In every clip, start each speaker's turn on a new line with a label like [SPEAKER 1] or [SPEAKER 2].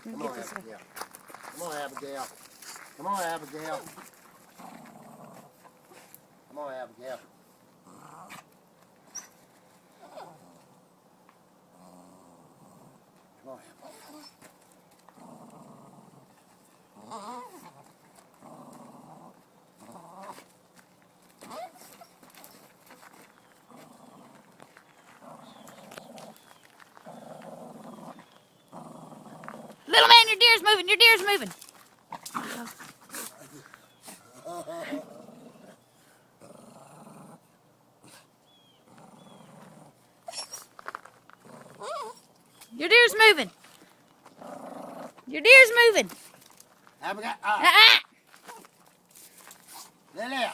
[SPEAKER 1] Come on, Abigail. Come on, Abigail. Come on, Abigail. Come on, Abigail. Come on, Abigail.
[SPEAKER 2] Little man, your deer's moving. Your deer's moving. Your deer's moving. Your deer's moving.
[SPEAKER 1] Abigail.
[SPEAKER 2] Uh-uh.
[SPEAKER 1] Lily.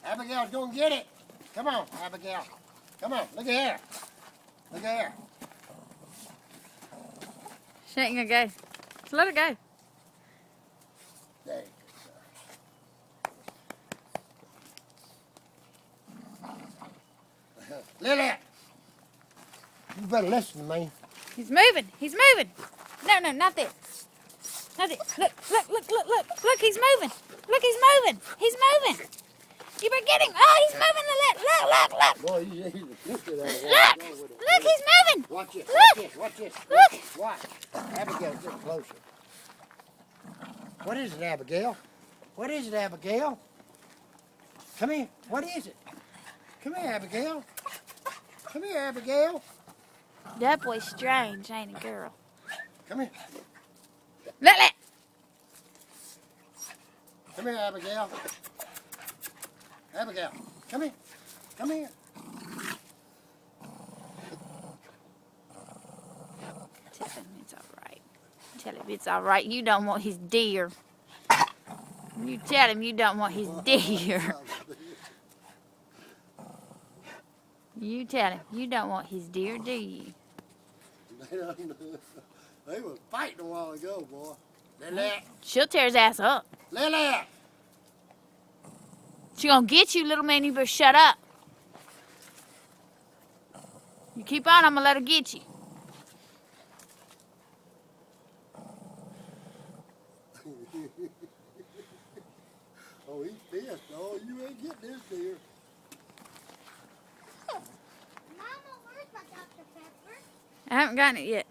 [SPEAKER 1] Abigail's gonna get it. Come on, Abigail. Come on. Look at here. Look at here.
[SPEAKER 2] She ain't gonna go. Just let her go.
[SPEAKER 1] There you go. Lily. You better listen to me.
[SPEAKER 2] He's moving. He's moving. No, no, not there. Not there. Look, look, look, look, look. Look, he's moving. Look, he's moving. He's moving. You better get him. Oh, he's moving the left. Look, look, look.
[SPEAKER 1] Boy, he's lifted out of
[SPEAKER 2] Look. Look, he's moving.
[SPEAKER 1] Watch this.
[SPEAKER 2] Look.
[SPEAKER 1] Watch this. Watch this.
[SPEAKER 2] Look.
[SPEAKER 1] Watch. Abigail, get closer. What is it, Abigail? What is it, Abigail? Come here. What is it? Come here, Abigail. Come here, Abigail.
[SPEAKER 2] That boy's strange, ain't he, girl?
[SPEAKER 1] Come here.
[SPEAKER 2] Look, look.
[SPEAKER 1] Come here, Abigail. Abigail, come here. Come here.
[SPEAKER 2] Tell him it's all right. Tell him it's all right. You don't want his deer. You tell him you don't want his deer. You tell him you don't want his deer, do you?
[SPEAKER 1] They were fighting a while ago, boy. Lily.
[SPEAKER 2] She'll tear his ass up.
[SPEAKER 1] Lily.
[SPEAKER 2] She gonna get you, little man. You better shut up. You keep on, I'm gonna let her get you.
[SPEAKER 1] Oh, he's pissed. Oh, you ain't getting this deer.
[SPEAKER 3] Mama, where's my Dr. Pepper?
[SPEAKER 2] I haven't gotten it yet.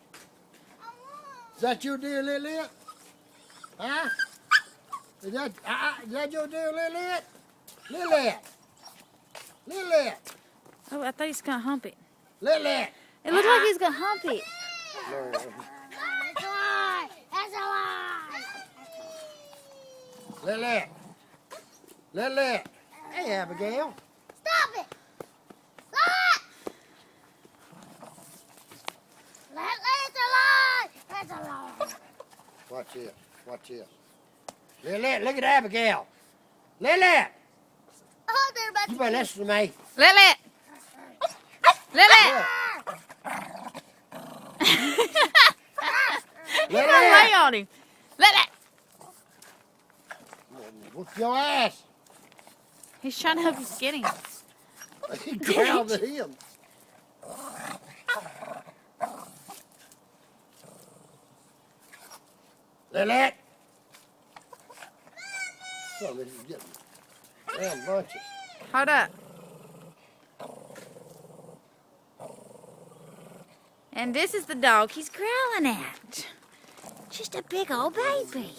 [SPEAKER 1] Is that your deer, Lily? Huh? Is that your deer, Lily? Lily! Lily!
[SPEAKER 2] Oh, I thought he was gonna hump it.
[SPEAKER 1] Lily!
[SPEAKER 2] It looked like he was gonna hump it.
[SPEAKER 1] No.
[SPEAKER 3] That's a lie! That's a lie!
[SPEAKER 1] Lily! Lily! Hey, Abigail.
[SPEAKER 3] Stop it! Stop! That's a lie! That's a lie!
[SPEAKER 1] Watch this. Watch this. Lily, look at Abigail. Lily!
[SPEAKER 3] Oh, they're about
[SPEAKER 1] You
[SPEAKER 3] to
[SPEAKER 1] better listen to me.
[SPEAKER 2] Lily! Lily!
[SPEAKER 1] Yeah.
[SPEAKER 2] You gonna lay on him. Lily!
[SPEAKER 1] Whoop your ass.
[SPEAKER 2] He's trying to help you get him.
[SPEAKER 1] He growled at him. Lily! Oh, this is getting damn bunches.
[SPEAKER 2] Hold up. And this is the dog he's growling at. Just a big old baby.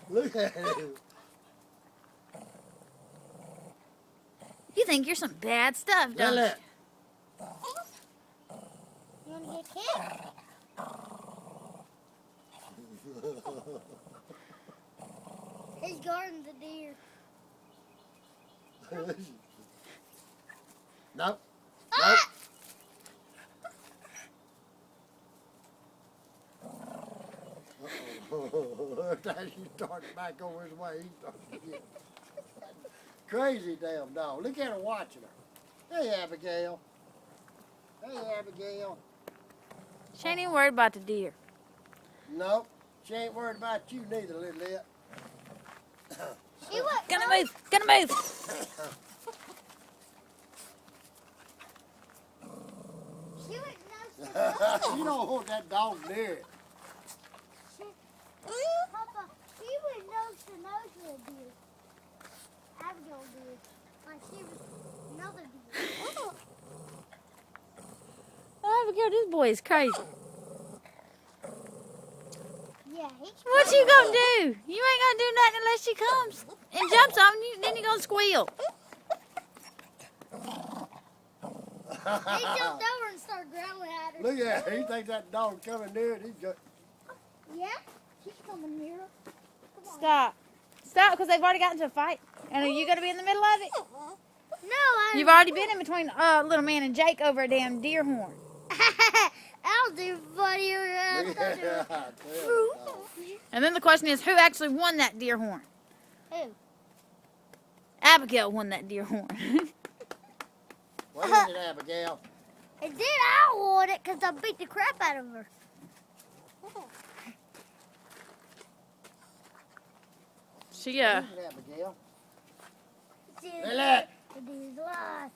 [SPEAKER 1] Look at him.
[SPEAKER 2] You think you're some bad stuff, don't
[SPEAKER 1] Lily.
[SPEAKER 2] you?
[SPEAKER 3] You want to get killed? He's guarding the deer.
[SPEAKER 1] Nope.
[SPEAKER 3] Ah!
[SPEAKER 1] Every time he starts back over his way, he starts to get crazy damn dog. Look at her watching her. Hey, Abigail. Hey, Abigail.
[SPEAKER 2] She ain't even worried about the deer.
[SPEAKER 1] Nope. She ain't worried about you neither, little it.
[SPEAKER 3] She was
[SPEAKER 2] Gonna move. Gonna move.
[SPEAKER 3] She was no.
[SPEAKER 1] You don't want that dog near it.
[SPEAKER 3] the nose with a deer. Abigail did. Like she was another deer.
[SPEAKER 2] Abigail, this boy is crazy.
[SPEAKER 3] Yeah, he's
[SPEAKER 2] What you gonna do? You ain't gonna do nothing unless she comes and jumps on you. Then you gonna squeal.
[SPEAKER 3] He jumped over and started growling at her.
[SPEAKER 1] Look at him. He thinks that dog's coming near it. He's go.
[SPEAKER 3] Yeah, she's coming near. Come on.
[SPEAKER 2] Stop. Stop, because they've already gotten into a fight. And are you gonna be in the middle of it?
[SPEAKER 3] No,
[SPEAKER 2] You've already been in between little man and Jake over a damn deer horn.
[SPEAKER 3] I'll do funnier.
[SPEAKER 1] Look at him.
[SPEAKER 2] And then the question is, who actually won that deer horn?
[SPEAKER 3] Who?
[SPEAKER 2] Abigail won that deer horn.
[SPEAKER 1] What is it, Abigail?
[SPEAKER 3] And then I won it because I beat the crap out of her.
[SPEAKER 2] She
[SPEAKER 1] What is it, Abigail?
[SPEAKER 3] See,
[SPEAKER 1] Lily.
[SPEAKER 3] it is live.